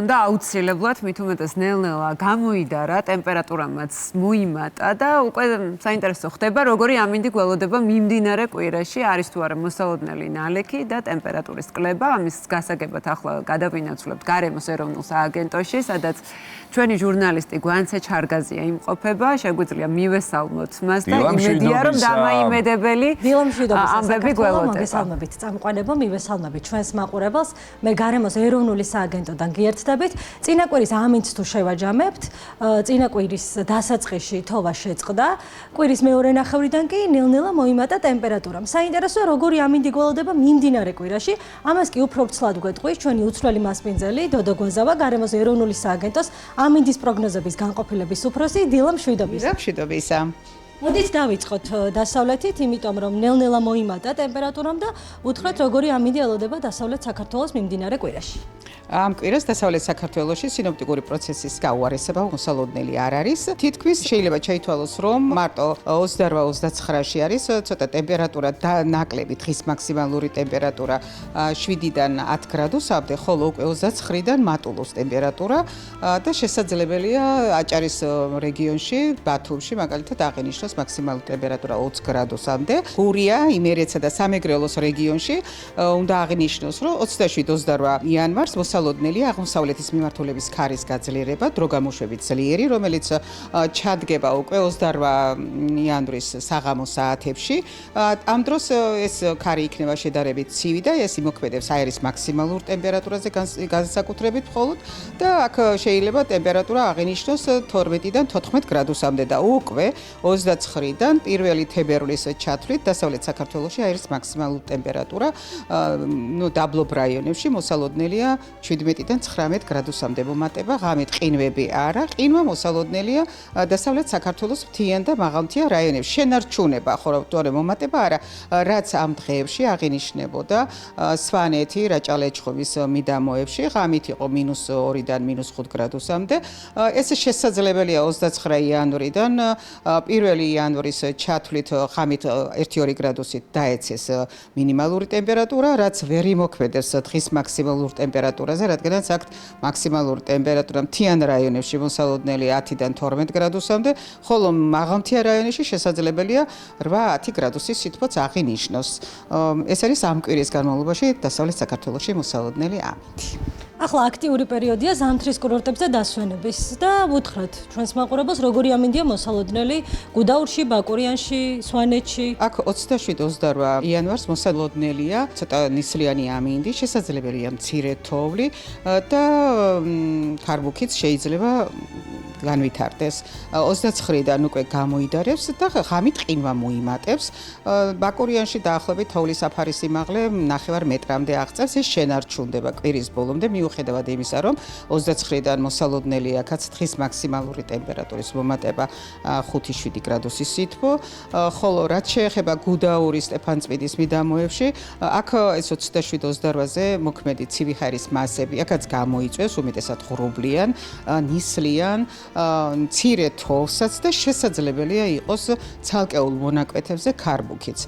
და აუცილებლად მით უმეტეს ნელ-ნელა გამოიდარა, ტემპერატურამაც მოიმატა და უკვე საინტერესო ხდება, როგორი ამინდი გველოდება მიმდინარე კვირაში, არის თუ არა მოსალოდნელი ნალექი და ტემპერატურის კლება. ამის გასაგებად ახლა გადავინაცვლებთ გარემოს ეროვნულ სააგენტოში, სადაც ჩვენი ჟურნალისტი გვანცე ჩარგაზია იმყოფება, შეგვიძლია მივესალმოთ მას და იმედია, რომ დამაიმედებელი ამბები გველოდება. მოგესალმებით, წამყვანებო, მივესალმებით ჩვენს მაყურებელს. მე გარემოს ეროვნული სააგენტოდან გიერთდებით. წინაკვირის ამინდს თუ შევაჯამებთ, წინაკვირის დასაწყისში თოვა შეწყდა, კვირის მეორე ნახევრიდან კი ნელ-ნელა მოიმატა ტემპერატურა. საინტერესოა, როგორი ამინდი გველოდება მიმდინარე კვირაში. ამას კი უფრო ვრცლად გვეტყვის ჩვენი უცვლელი მასპინძელი დოდო გვეზავა, გარემოს ეროვნული სააგენტოს ამინდის პროგნოზების განყოფილების უფროსი დილა მშვიდობისა. მოდით დავიწყოთ დასავლეთით, იმიტომ რომ ნელ-ნელა მოიმატა ტემპერატურამ და უთხრეთ, როგორი ამინდი ელოდება დასავლეთ საქართველოს მიმდინარე კვირაში. ამ კვირას დასავლეთ საქართველოში სინოპტიკური პროცესის გაუარესება მოსალოდნელი არ არის. თითქმის შეიძლება შეითვალოს, რომ მარტო 28-29-ში არის ცოტა ტემპერატურა და ნაკლები დღის მაქსიმალური ტემპერატურა 7-დან 10 გრადუსამდე, ხოლო უკვე 29-დან მატულობს ტემპერატურა და შესაძლებელია აჭარის რეგიონში, ბათუმში მაგალითად აღინიშნოს მაქსიმალური ტემპერატურა 20 გრადუსამდე. გურია, იმერეთსა და სამეგრელოს რეგიონში უნდა აღინიშნოს, რომ 27-28 იანვარს მოსალოდნელი აღმოსავლეთის მიმართულების ქარის გაძლიერება, დროგამოშვებით ძლიერი, რომელიც ჩადგება უკვე 28 იანვრის საღამოს საათებში. ამ დროს ეს ქარი იქნება შედარებით ცივი და ეს იმოქმედებს აერის მაქსიმალურ ტემპერატურაზე განსაკუთრებით მხოლოდ და აქ შეიძლება ტემპერატურა აღინიშნოს 12-დან 14 გრადუსამდე და უკვე 29-დან 1 თებერვლის ჩათვლით დასავლეთ საქართველოში აერის მაქსიმალური ტემპერატურა დაბლობ რაიონებში მოსალოდნელია 17-დან 19 გრადუსამდე მომატება, ღამით ყინვები არა, ყინვა მოსალოდნელია დასავლეთ საქართველოს მთიან და მაღალმთიან რაიონებში. შენარჩუნება, ხო, თორემ მომატება არა, რაც ამ დღეებში აღინიშნებოდა სვანეთი, რაჭა-ლეჩხუმის მიდამოებში, ღამით იყო -2-დან -5 გრადუსამდე. ეს შესაძლებელია 29 იანვრიდან 1 იანვრის ჩათვლით ღამით 1-2 გრადუსით დაეცეს მინიმალური ტემპერატურა, რაც ვერ იმოქმედებს დღის მაქსიმალურ ტემპერატურაზე, რადგანაც აქ მაქსიმალური ტემპერატურა მთიან რაიონებში მოსალოდნელი 10-დან 12 გრადუსამდე, ხოლო მაღალმთიან რაიონებში შესაძლებელია 8-10 გრადუსის სითბოც აღინიშნოს. ეს არის ამ კვირის განმავლობაში დასავლეთ საქართველოში მოსალოდნელი ამინდი. ახლა აქტიური პერიოდია ზამთრის კურორტებზე დასვენების და უთხრათ ჩვენს მაყურებელს, როგორი ამინდია მოსალოდნელი გუდაურში, ბაკურიანში, სვანეთში. აქ 27-28 იანვარს მოსალოდნელია ცოტა ნისლიანი ამინდი, შესაძლებელია მცირე თოვლი და ქარბუქიც შეიძლება განვითარდეს. 29-დან უკვე გამოიდარებს და ღამით ყინვა მოიმატებს. ბაკურიანში დაახლოებით თოვლის საფარის სიმაღლე 9 მეტრამდე აღწევს, ეს შენარჩუნდება კვირის ბოლომდე, მიუხედავად იმისა, რომ 29-დან მოსალოდნელი აქაც დღის მაქსიმალური ტემპერატურის მომატება 5-7 გრადუსის სითბო, ხოლო რაც შეეხება გუდაურის, სტეფანწმინდის მიდამოებში, აქ ეს 27-28-ზე მოქმედი ცივი ჰაერის მასები, აქაც გამოიწვევს უმეტესად ღრუბლიან, ნისლიან, მცირე თოვსაც და შესაძლებელია იყოს ცალკეულ მონაკვეთებზე ქარბუქიც.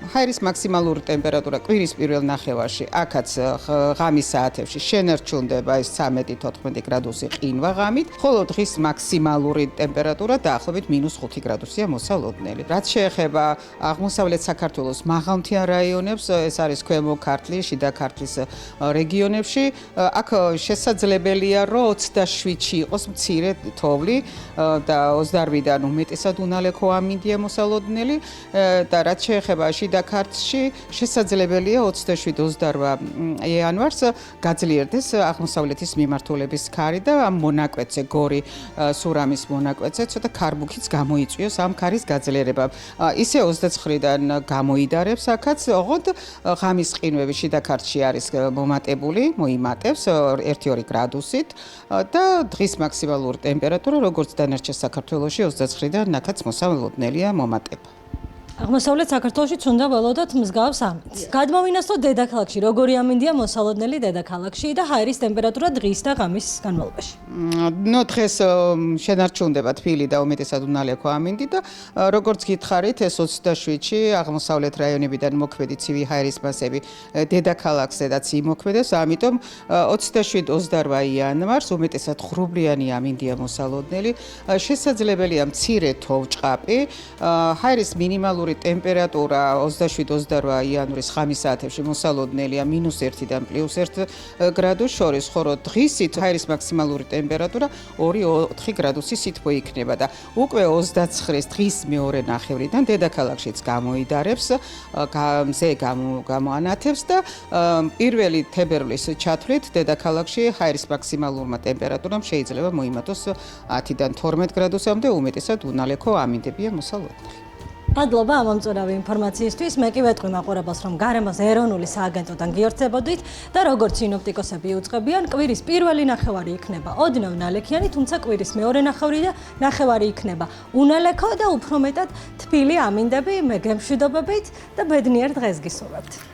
ჰაერის მაქსიმალური ტემპერატურა კვირის პირველ ნახევარში, აქაც ღამის საათებში შენარჩუნდება ეს 13-14 გრადუსი ყინვა ღამით, ხოლო დღის მაქსიმალური ტემპერატურა დაახლოებით -5 გრადუსია მოსალოდნელი. რაც შეეხება აღმოსავლეთ საქართველოს მაღალმთიან რაიონებს, ეს არის ქვემო ქართლის, შიდა ქართლის რეგიონებში, აქ შესაძლებელია რომ 27-ში იყოს მცირე თოვლი და 28-დან უმეტესად უნალექო ამინდია მოსალოდნელი და რაც შეეხება შიდა ქართლში, შესაძლებელია 27-28 იანვარს გაძლიერდეს აღმოსავლეთის მიმართულების ქარი და ამ მონაკვეთზე გორი სურამის მონაკვეთზე ცოტა ქარბუქიც გამოიწვიოს ამ ქარის გაძლიერებამ. ისე 29-დან გამოიდარებს აქაც, ოღონდ ღამის ყინვები შიდა ქართლში არის მომატებული, მოიმატებს 1-2 გრადუსით და დღის მაქსიმალური ტემპერატურა როგორც დანარჩენ საქართველოში 29-დან აქაც მოსალოდნელია მომატება. აღმოსავლეთ საქართველოშიც უნდა ველოდოთ მსგავს ამინდს. გადმოვინახოთ დედაქალაქში, როგორი ამინდია მოსალოდნელი დედაქალაქში და ჰაერის ტემპერატურა დღის და ღამის განმავლობაში. დღეს შენარჩუნდება თბილი და უმეტესად უნალექო ამინდი და როგორც გითხარით, ეს 27-ში აღმოსავლეთ რაიონებიდან მოქმედი ცივი ჰაერის მასები დედაქალაქზედაც იმოქმედებს, ამიტომ 27-28 იანვარს უმეტესად ღრუბლიანი ამინდია მოსალოდნელი. შესაძლებელია მცირე თოვჭყაპი, ჰაერის მინიმალური ტემპერატურა 27-28 იანვრის ხამის საათებში მოსალოდნელია -1-დან +1 გრადუს შორის, ხოლო დღისით ჰაერის მაქსიმალური ტემპერატურა 2-4 გრადუსი სითბო იქნება და უკვე 29-ის დღის მეორე ნახევრიდან დედაქალაქშიც გამოიდარებს, მზე გამოანათებს და პირველი თებერვლის ჩათვლით დედაქალაქში ჰაერის მაქსიმალურმა ტემპერატურამ შეიძლება მოიმატოს 10-დან 12 გრადუსამდე, უმეტესად უნალექო ამინდებია მოსალოდნელი. მადლობა ამომწურავი ინფორმაციისთვის. მე კი ვეთქვი მაყურებელს, რომ გარემოს ეროვნული სააგენტოდან გიორწებოდით და როგორც სინოპტიკოსები უწყებიან, კვირის პირველი ნახევარი იქნება ოდნავ ნალექიანი, თუმცა კვირის მეორე ნახევარი იქნება უნალექო და უფრო მეტად თბილი ამინდები. მე გემშვიდობებით და ბედნიერ დღეს გისურვებთ.